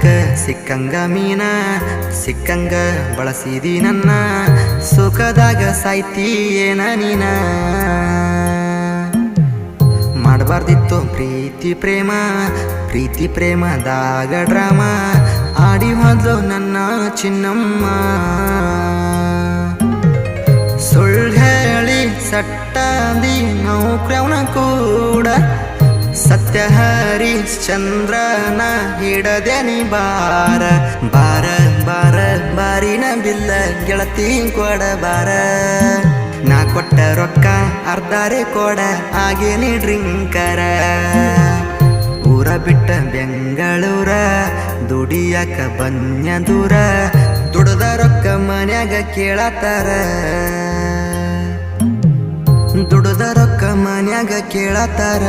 ಯಾಕ ಸಿಕ್ಕಂಗ ಮೀನ ಸಿಕ್ಕಂಗ ಬಳಸಿದಿ ನನ್ನ ಸುಖದಾಗ ಸಾಯ್ತಿ ಏನ ನೀನ ಮಾಡಬಾರ್ದಿತ್ತು ಪ್ರೀತಿ ಪ್ರೇಮದಾಗ ಡ್ರಾಮಾ ಆಡಿ ಹೋದ್ಲು ನನ್ನ ಚಿನ್ನಮ್ಮ ಸುಳ್ಳು ಹೇಳಿ ಸಟ್ಟಾದಿ ನೌಕ್ರವನ ಕೂಡ ಸತ್ಯ ಹರಿಶ್ಚಂದ್ರನ ಹಿಡದೇನಿ ಬಾರ ಬಾರ ಬಾರ ಬಾರಿನ ಬಿಲ್ಲ ಗೆಳತಿ ಕೊಡ ಬಾರ ನಾ ಕೊಟ್ಟ ರೊಕ್ಕ ಅರ್ಧಾರೆ ಕೊಡ ಆಗೇನಿ ಡ್ರಿಂಕರ ಊರ ಬಿಟ್ಟ ಬೆಂಗಳೂರ ದುಡಿಯಾಕ ಬನ್ಯ ದೂರ ದುಡ್ದ ರೊಕ್ಕ ಮನ್ಯಾಗ ಕೇಳತಾರ ದುಡ್ದ ರೊಕ್ಕ ಮನ್ಯಾಗ ಕೇಳತಾರ